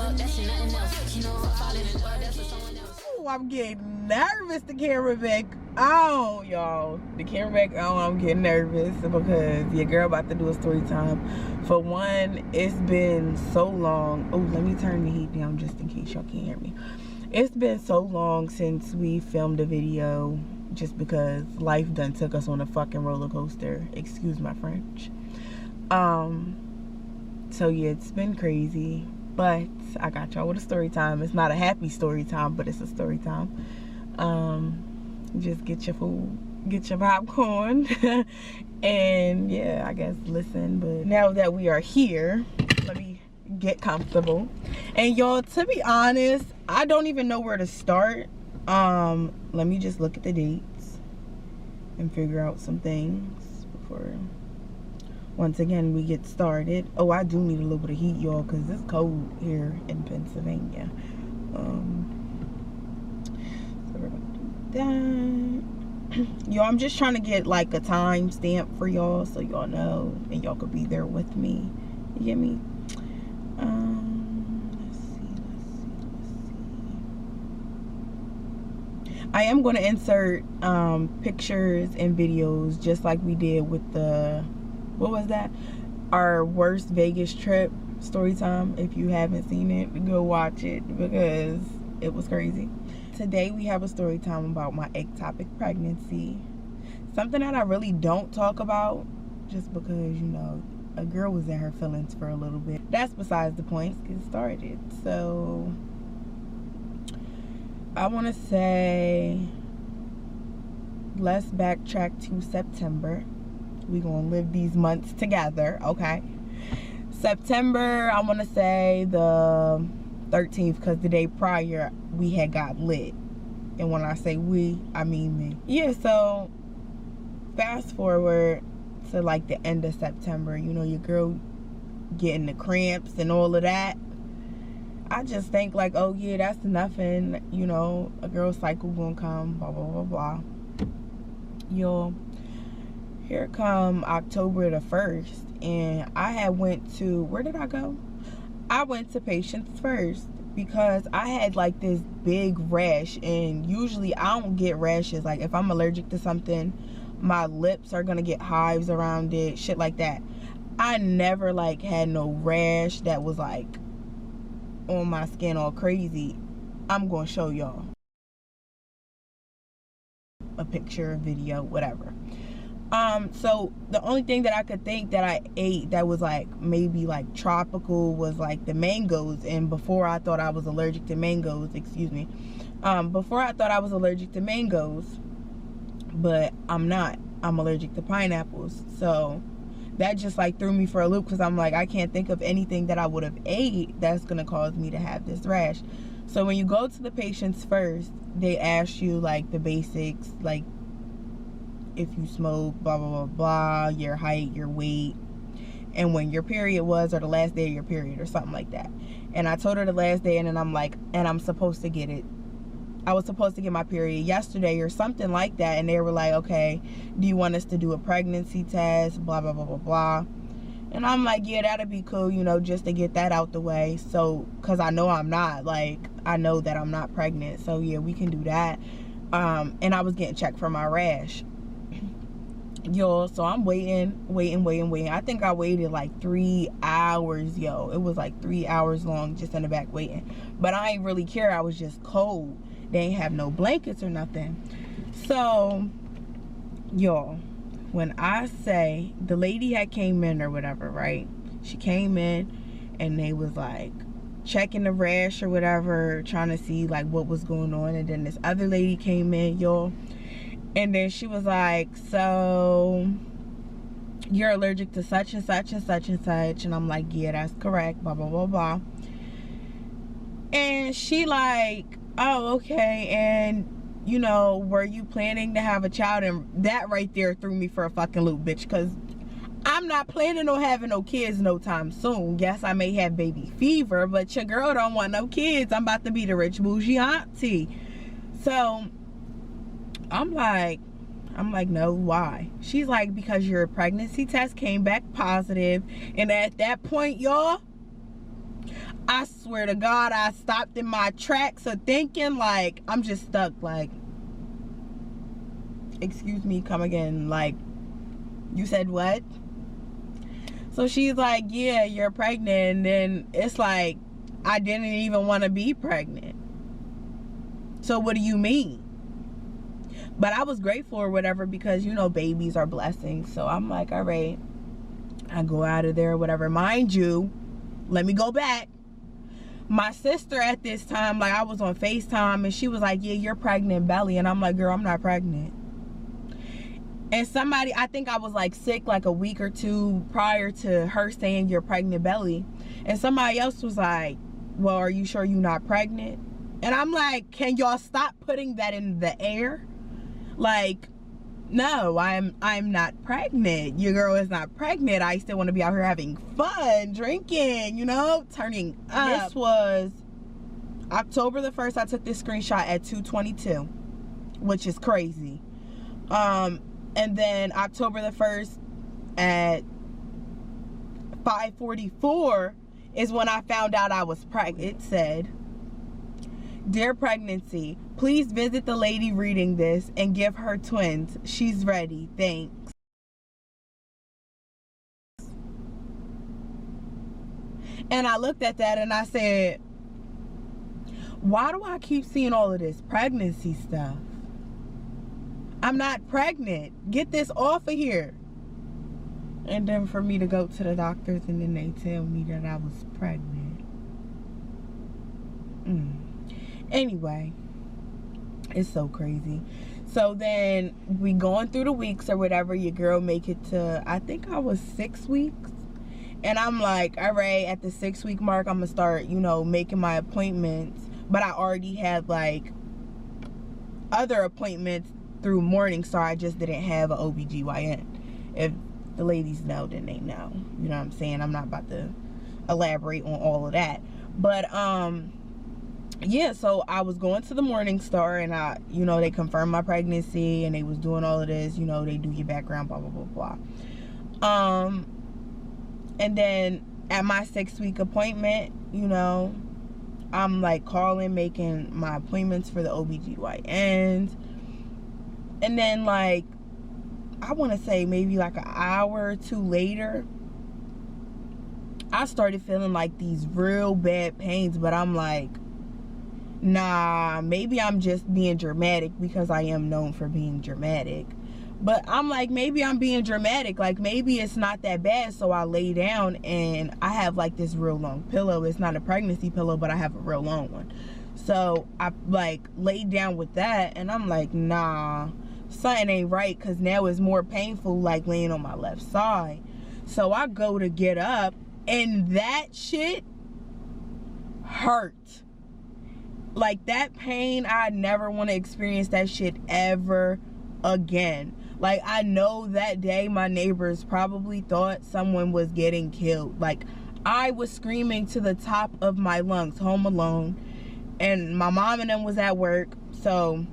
Oh, I'm getting nervous. The camera back on, y'all. The camera back on. I'm getting nervous because your girl about to do a story time. For one, it's been so long. Oh, let me turn the heat down just in case y'all can't hear me. It's been so long since we filmed a video, just because life done took us on a fucking roller coaster. Excuse my French. So yeah, it's been crazy, but I got y'all with a story time. It's not a happy story time, but it's a story time. Just get your food, get your popcorn, and yeah, I guess listen. But now that we are here, let me get comfortable. And y'all, to be honest, I don't even know where to start. Let me just look at the dates and figure out some things before once again we get started. Oh, I do need a little bit of heat, y'all, because it's cold here in Pennsylvania. So we're gonna do that. Y'all, I'm just trying to get like a time stamp for y'all so y'all know and y'all could be there with me. You get me? Let's see. I am going to insert pictures and videos just like we did with the, what was that? Our worst Vegas trip story time. If you haven't seen it, go watch it because it was crazy. Today we have a story time about my ectopic pregnancy. Something that I really don't talk about just because, you know, a girl was in her feelings for a little bit. That's besides the point. Let's get started. So I want to say, let's backtrack to September. We're going to live these months together, okay? September, I want to say the 13th, because the day prior, we had got lit. And when I say we, I mean me. Yeah, so fast forward to like the end of September, you know, your girl getting the cramps and all of that. I just think like, oh yeah, that's nothing, you know, a girl's cycle gonna come, blah, blah, blah, blah. Yo, here come October the 1st, and I had went to, where did I go? I went to Patients First because I had like this big rash, and usually I don't get rashes. Like if I'm allergic to something, my lips are gonna get hives around it, shit like that. I never like had no rash that was like on my skin all crazy. I'm gonna show y'all a picture, a video, whatever. So the only thing that I could think that I ate that was like maybe like tropical was like the mangoes. And before I thought I was allergic to mangoes, excuse me, before I thought I was allergic to mangoes, but I'm not. I'm allergic to pineapples. So that just like threw me for a loop, because I'm like, I can't think of anything that I would have ate that's gonna cause me to have this rash. So when you go to the Patients First, they ask you like the basics, like if you smoke, blah blah blah blah, your height, your weight, and when your period was, or the last day of your period, or something like that. And I told her the last day, and then I'm like, and I'm supposed to get it, I was supposed to get my period yesterday or something like that. And they were like, okay, do you want us to do a pregnancy test, blah blah blah blah blah. And I'm like, yeah, that'd be cool, you know, just to get that out the way. So because I know I'm not, like, I know that I'm not pregnant, so yeah, we can do that. And I was getting checked for my rash, yo. So I'm waiting. I think I waited like 3 hours, yo. It was like 3 hours long just in the back waiting. But I ain't really care. I was just cold. They ain't have no blankets or nothing. So, y'all, when I say the lady had came in or whatever, right? She came in and they was like checking the rash or whatever, trying to see like what was going on. And then this other lady came in, y'all. And then she was like, so you're allergic to such and such and such and such. And I'm like, yeah, that's correct, blah, blah, blah, blah. And she like, oh, okay. And, you know, were you planning to have a child? And that right there threw me for a fucking loop, bitch. Because I'm not planning on having no kids no time soon. Yes, I may have baby fever, but your girl don't want no kids. I'm about to be the rich bougie auntie. So I'm like, no, why? She's like, because your pregnancy test came back positive. And at that point, y'all, I swear to God, I stopped in my tracks of thinking, like, I'm just stuck, like, excuse me, come again, like, you said what? So she's like, yeah, you're pregnant. And then it's like, I didn't even want to be pregnant. So what do you mean? But I was grateful or whatever, because, you know, babies are blessings. So I'm like, all right, I go out of there or whatever. Mind you, let me go back. My sister at this time, like, I was on FaceTime and she was like, yeah, you're pregnant, belly. And I'm like, girl, I'm not pregnant. And somebody, I think I was like sick like a week or two prior to her saying you're pregnant, belly. And somebody else was like, well, are you sure you're not pregnant? And I'm like, can y'all stop putting that in the air? Like, no, I'm not pregnant. Your girl is not pregnant. I still want to be out here having fun, drinking, you know, turning up. This was October the 1st. I took this screenshot at 2:22, which is crazy. And then October the 1st at 5:44 is when I found out I was pregnant. It said, dear pregnancy, please visit the lady reading this and give her twins. She's ready. Thanks. And I looked at that and I said, why do I keep seeing all of this pregnancy stuff? I'm not pregnant. Get this off of here. And then for me to go to the doctors and then they tell me that I was pregnant. Anyway, it's so crazy. So then we going through the weeks or whatever. Your girl make it to, I think I was 6 weeks. And I'm like, all right, at the 6-week mark, I'm gonna start, you know, making my appointments. But I already had like other appointments through Morningstar. I just didn't have an OBGYN. If the ladies know, then they know. You know what I'm saying? I'm not about to elaborate on all of that. But yeah, so I was going to the Morningstar and I, you know, they confirmed my pregnancy and they was doing all of this, you know, they do your background, blah, blah, blah, blah. And then at my 6-week appointment, you know, I'm like calling, making my appointments for the OBGYNs. And then like, I want to say maybe like an hour or two later, I started feeling like these real bad pains, but I'm like, nah, maybe I'm just being dramatic because I am known for being dramatic. But I'm like, maybe I'm being dramatic. Like, maybe it's not that bad. So I lay down and I have like this real long pillow. It's not a pregnancy pillow, but I have a real long one. So I like laid down with that and I'm like, nah, something ain't right, because now it's more painful like laying on my left side. So I go to get up and that shit hurt. Like, that pain, I never want to experience that shit ever again. Like, I know that day my neighbors probably thought someone was getting killed. Like, I was screaming to the top of my lungs, home alone, and my mom and them was at work. So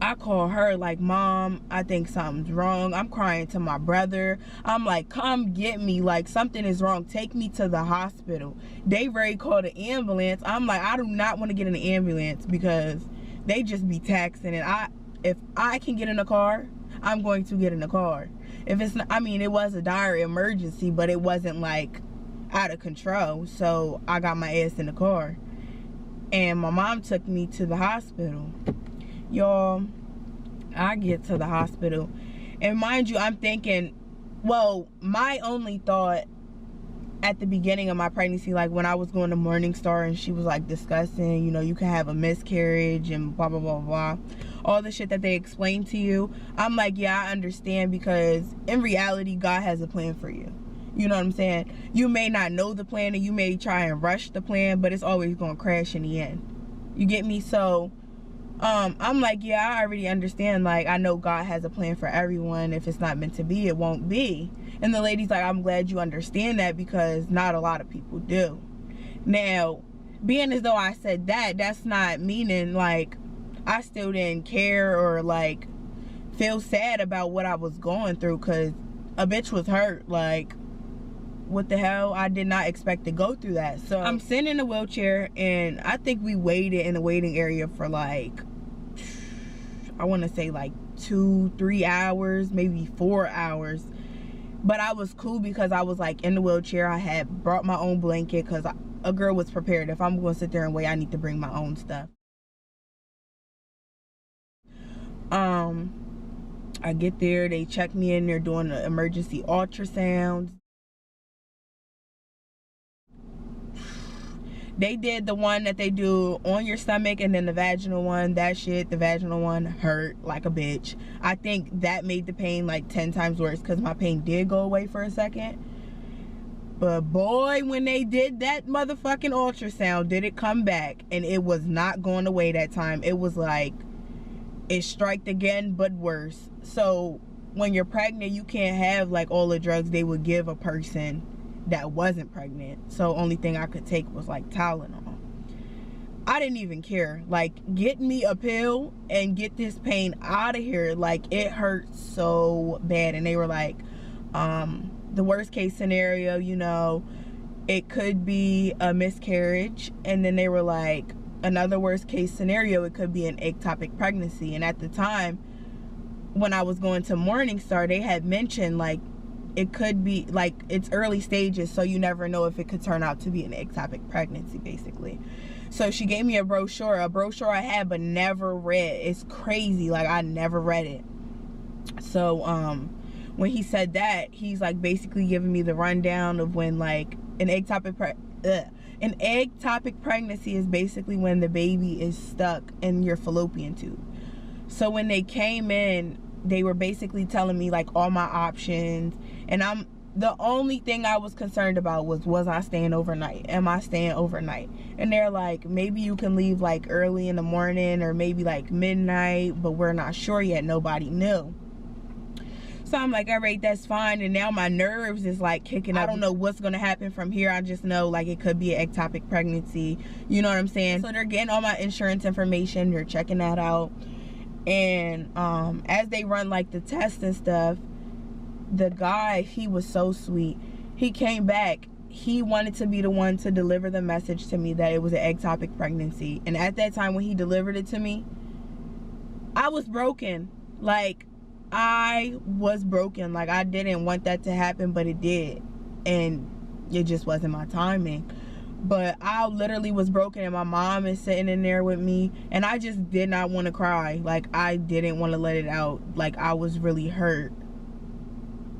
I call her like, Mom, I think something's wrong. I'm crying to my brother. I'm like, come get me. Like, something is wrong. Take me to the hospital. They ready to call the ambulance. I'm like, I do not want to get in the ambulance because they just be taxing. And if I can get in a car, I'm going to get in a car. If it's not, I mean, it was a dire emergency, but it wasn't like out of control. So I got my ass in the car. And my mom took me to the hospital. Y'all, I get to the hospital and mind you, I'm thinking, well, my only thought at the beginning of my pregnancy, like when I was going to Morningstar and she was like discussing, you know, you can have a miscarriage and blah blah blah blah, all the shit that they explain to you, I'm like, yeah, I understand, because in reality God has a plan for you. You know what I'm saying? You may not know the plan and you may try and rush the plan, but it's always gonna crash in the end. You get me? So I'm like, yeah, I already understand. Like, I know God has a plan for everyone. If it's not meant to be, it won't be. And the lady's like, I'm glad you understand that, because not a lot of people do. Now, being as though I said that, that's not meaning like I still didn't care or like feel sad about what I was going through, because a bitch was hurt. Like, what the hell? I did not expect to go through that. So I'm sitting in a wheelchair, and I think we waited in the waiting area for like, I want to say like 2-3 hours, maybe 4 hours. But I was cool because I was like in the wheelchair. I had brought my own blanket because a girl was prepared. If I'm going to sit there and wait, I need to bring my own stuff. I get there, they check me in, they're doing the emergency ultrasounds. They did the one that they do on your stomach, and then the vaginal one. That shit, the vaginal one hurt like a bitch. I think that made the pain like 10 times worse because my pain did go away for a second. But boy, when they did that motherfucking ultrasound, did it come back, and it was not going away that time. It was like, it striked again, but worse. So when you're pregnant, you can't have like all the drugs they would give a person that wasn't pregnant. So only thing I could take was like Tylenol. I didn't even care. Like, get me a pill and get this pain out of here. Like, it hurt so bad. And they were like, the worst case scenario, you know, it could be a miscarriage. And then they were like, another worst case scenario, it could be an ectopic pregnancy. And at the time when I was going to Morningstar, they had mentioned like it could be like it's early stages, so you never know if it could turn out to be an ectopic pregnancy, basically. So she gave me a brochure I had but never read. It's crazy, like I never read it. So when he said that, he's like basically giving me the rundown of when like an ectopic pregnancy is basically when the baby is stuck in your fallopian tube. So when they came in, they were basically telling me like all my options, and the only thing I was concerned about was I staying overnight? Am I staying overnight? And they're like, maybe you can leave like early in the morning or maybe like midnight, but we're not sure yet. Nobody knew. So I'm like, all right, that's fine. And now my nerves is like kicking up. I don't know what's going to happen from here. I just know like it could be an ectopic pregnancy. You know what I'm saying? So they're getting all my insurance information. They're checking that out. And as they run like the tests and stuff, the guy, he was so sweet. He came back. He wanted to be the one to deliver the message to me that it was an ectopic pregnancy. And at that time when he delivered it to me, I was broken. Like, I was broken. Like, I didn't want that to happen, but it did. And it just wasn't my timing. But I literally was broken, and my mom is sitting in there with me, and I just did not want to cry. Like, I didn't want to let it out. Like, I was really hurt.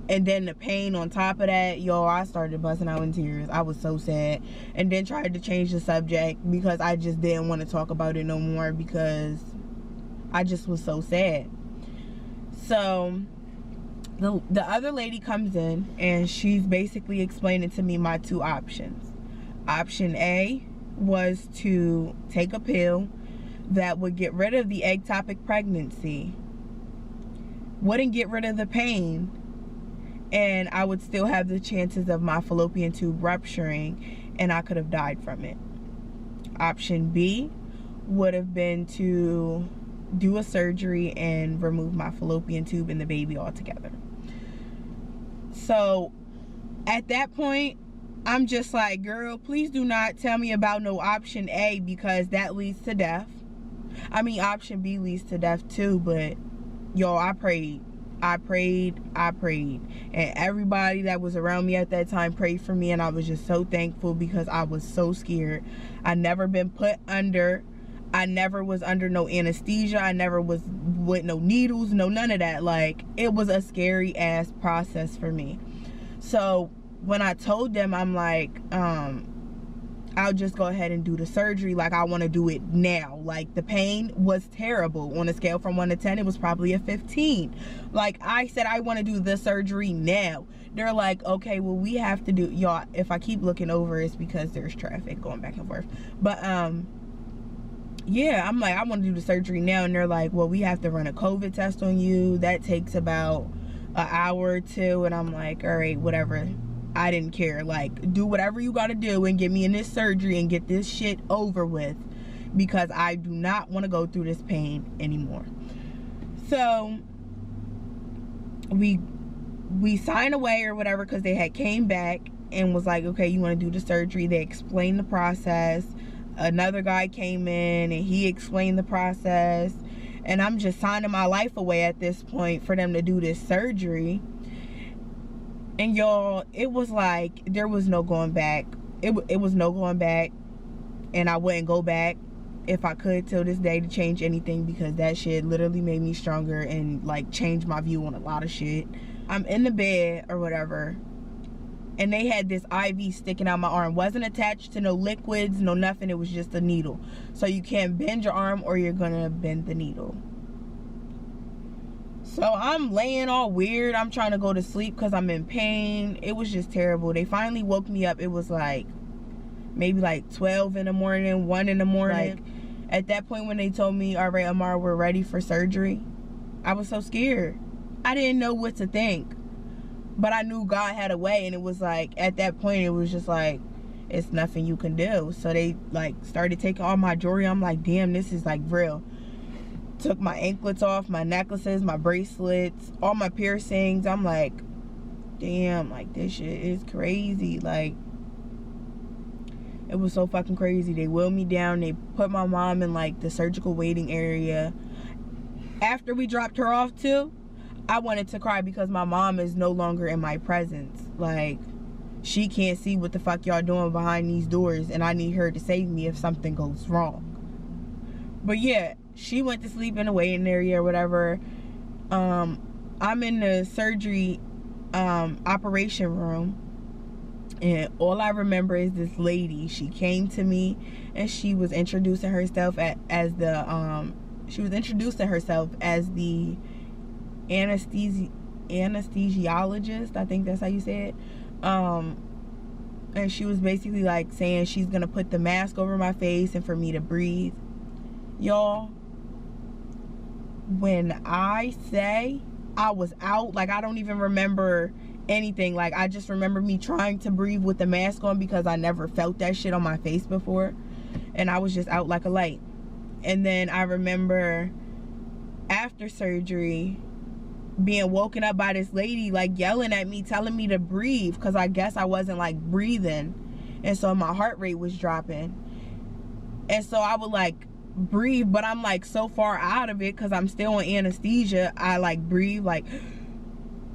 And then the pain on top of that, yo, I started busting out in tears. I was so sad. And then tried to change the subject because I just didn't want to talk about it no more because I just was so sad. So the other lady comes in, and she's basically explaining to me my two options. Option A was to take a pill that would get rid of the ectopic pregnancy, wouldn't get rid of the pain, and I would still have the chances of my fallopian tube rupturing, and I could have died from it. Option B would have been to do a surgery and remove my fallopian tube and the baby altogether. So at that point, I'm just like, girl, please do not tell me about no option A, because that leads to death. I mean, option B leads to death too, but yo, I prayed. And everybody that was around me at that time prayed for me, and I was just so thankful because I was so scared. I never been put under. I never was under no anesthesia. I never was with no needles, no none of that. Like, it was a scary ass process for me. So when I told them, I'm like, I'll just go ahead and do the surgery. Like, I want to do it now. Like, the pain was terrible. On a scale from 1 to 10, it was probably a 15. Like, I said, I want to do the surgery now. They're like, okay, well, we have to do, y'all, if I keep looking over, it's because there's traffic going back and forth. But, yeah, I'm like, I want to do the surgery now. And they're like, well, we have to run a COVID test on you. That takes about an hour or two. And I'm like, all right, whatever. I didn't care. Like, do whatever you got to do and get me in this surgery and get this shit over with, because I do not want to go through this pain anymore. So we signed away or whatever, because they had came back, and was like, okay, you want to do the surgery. They explained the process. Another guy came in and he explained the process, and I'm just signing my life away at this point for them to do this surgery. And y'all, it was like there was no going back. It was no going back, and I wouldn't go back if I could till this day to change anything, because that shit literally made me stronger and like changed my view on a lot of shit. I'm in the bed or whatever, and they had this IV sticking out my arm. Wasn't attached to no liquids, no nothing. It was just a needle. So you can't bend your arm or you're gonna bend the needle. So I'm laying all weird. I'm trying to go to sleep because I'm in pain. It was just terrible. They finally woke me up. It was like maybe like 12 in the morning, 1 in the morning. Like, at that point when they told me, all right, Amara, we're ready for surgery, I was so scared. I didn't know what to think. But I knew God had a way, and it was like, at that point, it was just like, it's nothing you can do. So they like started taking all my jewelry. I'm like, damn, this is like real. Took my anklets off, my necklaces, my bracelets, all my piercings. I'm like, damn, like this shit is crazy. Like, it was so fucking crazy. They wheeled me down. They put my mom in like the surgical waiting area. After we dropped her off too, I wanted to cry because my mom is no longer in my presence. Like, she can't see what the fuck y'all doing behind these doors, and I need her to save me if something goes wrong. But yeah, she went to sleep in the waiting area or whatever. I'm in the surgery operation room, and all I remember is this lady. She came to me and she was introducing herself as the anesthesiologist. I think that's how you say it. And she was basically like saying she's gonna put the mask over my face and for me to breathe. Y'all, when I say I was out, like, I don't even remember anything. Like, I just remember me trying to breathe with the mask on because I never felt that shit on my face before, and I was just out like a light. And then I remember after surgery being woken up by this lady like yelling at me, telling me to breathe, because I guess I wasn't like breathing, and so my heart rate was dropping. And so I would like breathe, but I'm like so far out of it because I'm still on anesthesia. I like breathe like,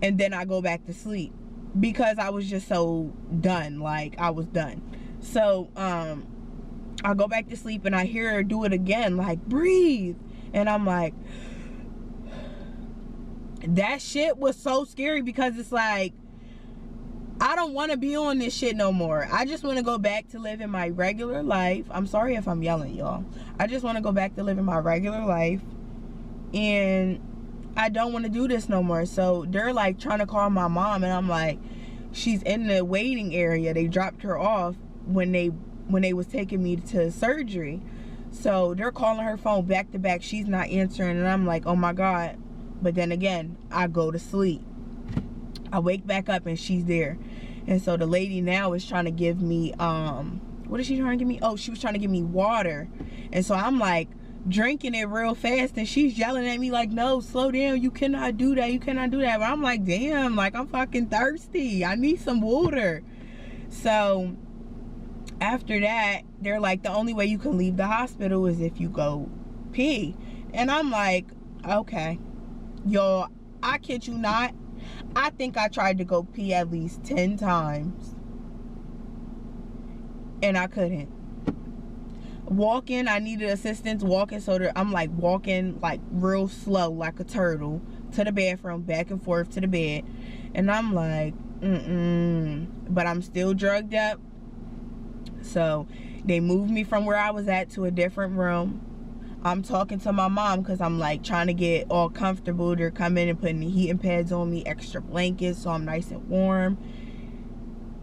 and then I go back to sleep because I was just so done. Like, I was done. So I go back to sleep and I hear her do it again, like, breathe, and I'm like, that shit was so scary because it's like, I don't want to be on this shit no more. I just want to go back to living my regular life. I'm sorry if I'm yelling, y'all. I just want to go back to living my regular life, and I don't want to do this no more. So they're like trying to call my mom, and I'm like, she's in the waiting area. They dropped her off when they was taking me to surgery. So they're calling her phone back to back. She's not answering, and I'm like, oh my God. But then again, I go to sleep. I wake back up and she's there. And so the lady now is trying to give me, what is she trying to give me? Oh, she was trying to give me water. And so I'm like drinking it real fast, and she's yelling at me like, no, slow down, you cannot do that, you cannot do that. But I'm like, damn, like, I'm fucking thirsty, I need some water. So after that, they're like, the only way you can leave the hospital is if you go pee. And I'm like, okay. Y'all, I kid you not, I think I tried to go pee at least 10 times, and I couldn't. Walking, I needed assistance walking, so I'm like walking like real slow like a turtle to the bathroom, back and forth to the bed, and I'm like, but I'm still drugged up. So they moved me from where I was at to a different room. I'm talking to my mom because I'm like trying to get all comfortable. They're coming and putting the heating pads on me, extra blankets so I'm nice and warm.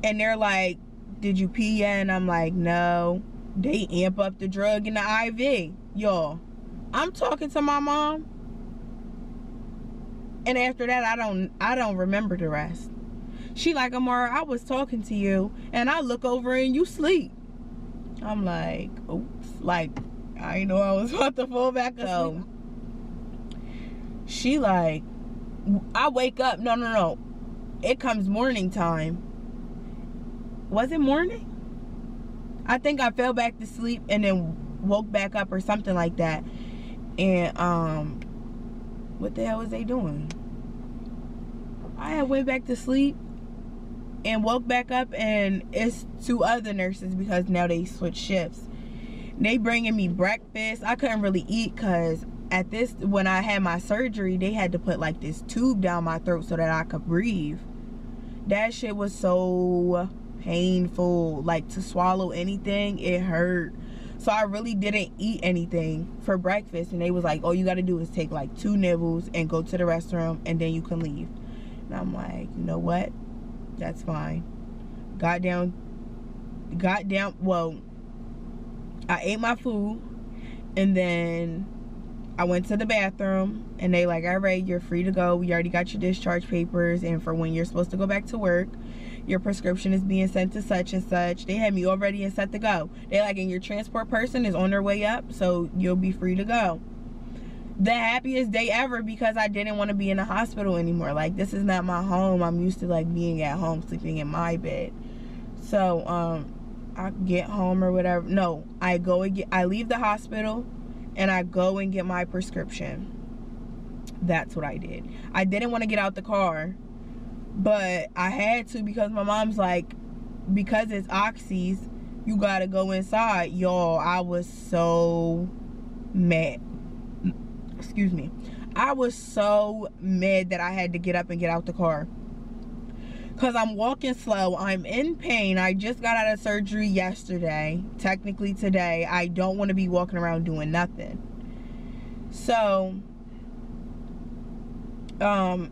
And they're like, did you pee yet? And I'm like, no. They amp up the drug in the IV. Y'all, I'm talking to my mom, and after that I don't remember the rest. She like, Amara, I was talking to you and I look over and you sleep. I'm like, oops, like, I didn't know I was about to fall back asleep. She like, I wake up, no, it comes morning time, was it morning? I think I fell back to sleep and then woke back up or something like that. And what the hell was they doing? I had went back to sleep and woke back up, and it's 2 other nurses because now they switch shifts. They bringing me breakfast. I couldn't really eat because when I had my surgery, they had to put like this tube down my throat so that I could breathe. That shit was so painful. Like, to swallow anything, it hurt. So I really didn't eat anything for breakfast, and they was like, all you gotta do is take like 2 nibbles and go to the restroom and then you can leave. And I'm like, you know what, that's fine. Well, I ate my food, and then I went to the bathroom, and they like, all right, you're free to go. We already got your discharge papers, and for when you're supposed to go back to work, your prescription is being sent to such and such. They had me all ready and set to go. They like, and your transport person is on their way up, so you'll be free to go. The happiest day ever, because I didn't want to be in the hospital anymore. Like, this is not my home. I'm used to like being at home, sleeping in my bed. So I get home or whatever. No, I leave the hospital and I go and get my prescription. That's what I did. I didn't want to get out the car, but I had to, because my mom's like, because it's oxys, you gotta go inside. Y'all, I was so mad. Excuse me. I was so mad that I had to get up and get out the car, because I'm walking slow. I'm in pain. I just got out of surgery yesterday. Technically today. I don't want to be walking around doing nothing. So I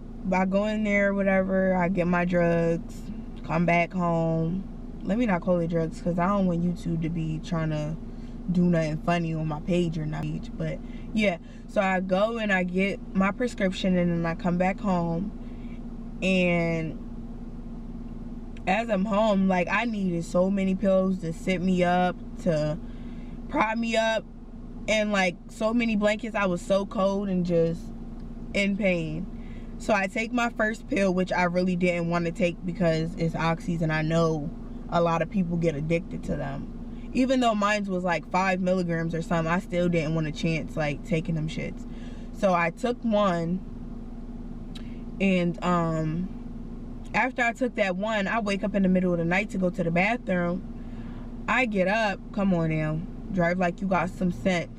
go in there, whatever, I get my drugs, come back home. Let me not call it drugs, because I don't want YouTube to be trying to do nothing funny on my page or not. But yeah, so I go and I get my prescription, and then I come back home, and as I'm home, like, I needed so many pillows to sit me up, to prop me up, and like so many blankets. I was so cold and just in pain. So I take my first pill, which I really didn't want to take because it's oxys, and I know a lot of people get addicted to them. Even though mine was like 5 milligrams or something, I still didn't want to chance like taking them shits. So I took one, and after I took that one, I wake up in the middle of the night to go to the bathroom. I get up. Come on now, drive like you got some sense.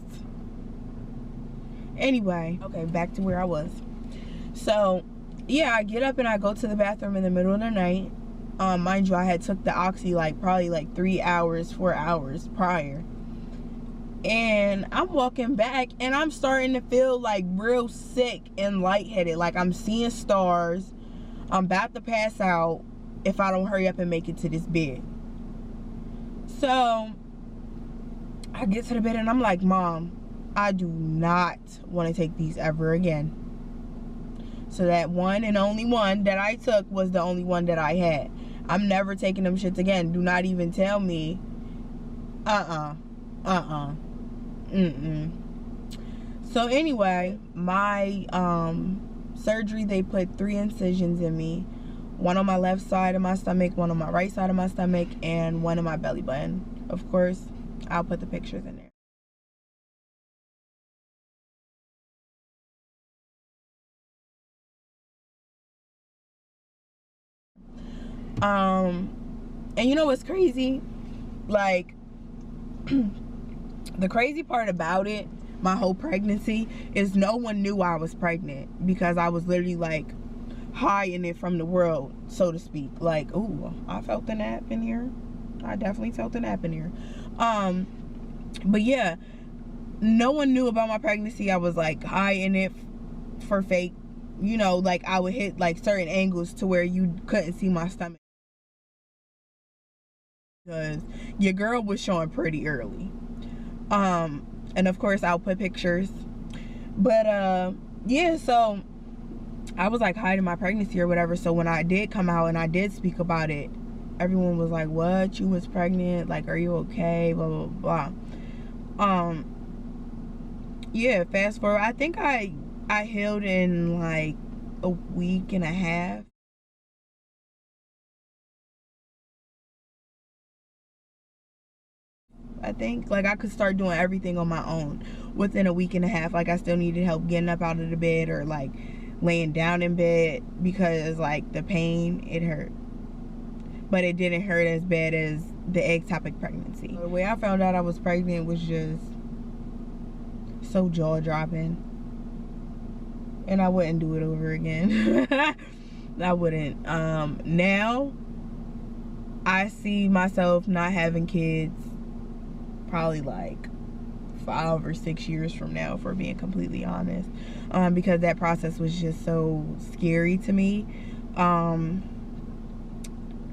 Anyway, okay, back to where I was. So yeah, I get up and I go to the bathroom in the middle of the night. Mind you, I had took the oxy like probably like 4 hours prior. And I'm walking back, and I'm starting to feel like real sick and lightheaded. Like, I'm seeing stars. I'm about to pass out if I don't hurry up and make it to this bed. So I get to the bed and I'm like, Mom, I do not want to take these ever again. So that one and only one that I took was the only one that I had. I'm never taking them shits again. Do not even tell me. So anyway, my surgery, they put 3 incisions in me. One on my left side of my stomach, one on my right side of my stomach, and one in my belly button. Of course, I'll put the pictures in there. And you know what's crazy? Like, the crazy part about it, my whole pregnancy, is no one knew I was pregnant, because I was literally like hiding it from the world, so to speak. Like, ooh, I felt the nap in here. I definitely felt the nap in here. But yeah, no one knew about my pregnancy. I was like hiding it for fake, you know, like I would hit like certain angles to where you couldn't see my stomach, because your girl was showing pretty early. And of course I'll put pictures. But yeah, so I was like hiding my pregnancy or whatever. So when I did come out and I did speak about it, everyone was like, what, you was pregnant, like, are you okay, blah blah blah. Yeah, fast forward, I think I healed in like a week and a half. I think. Like, I could start doing everything on my own within a week and a half. Like, I still needed help getting up out of the bed or like laying down in bed because like the pain, it hurt. But it didn't hurt as bad as the ectopic pregnancy. The way I found out I was pregnant was just so jaw-dropping. And I wouldn't do it over again. I wouldn't. Now, I see myself not having kids probably like 5 or 6 years from now, for being completely honest. Because that process was just so scary to me.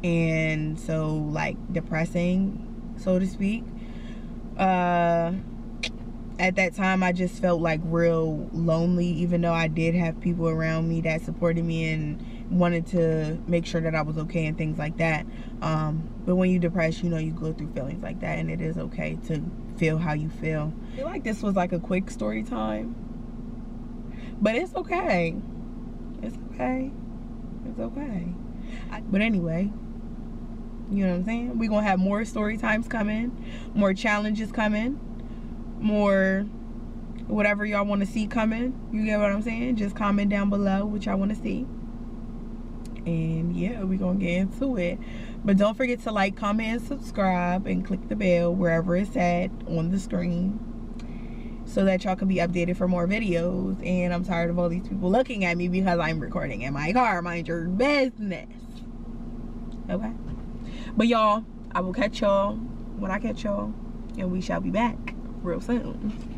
And so like depressing, so to speak. At that time I just felt like real lonely, even though I did have people around me that supported me and wanted to make sure that I was okay and things like that. But when you're depressed, you know, you go through feelings like that, and it is okay to feel how you feel. I feel like this was like a quick story time, but it's okay. It's okay. It's okay. But anyway, you know what I'm saying? We're gonna have more story times coming, more challenges coming, more whatever y'all want to see coming. You get what I'm saying? Just comment down below what y'all want to see. And yeah, we're gonna get into it. But don't forget to like, comment, and subscribe, and click the bell wherever it's at on the screen, so that y'all can be updated for more videos. And I'm tired of all these people looking at me because I'm recording in my car. Mind your business. Okay? But y'all, I will catch y'all when I catch y'all, and we shall be back real soon.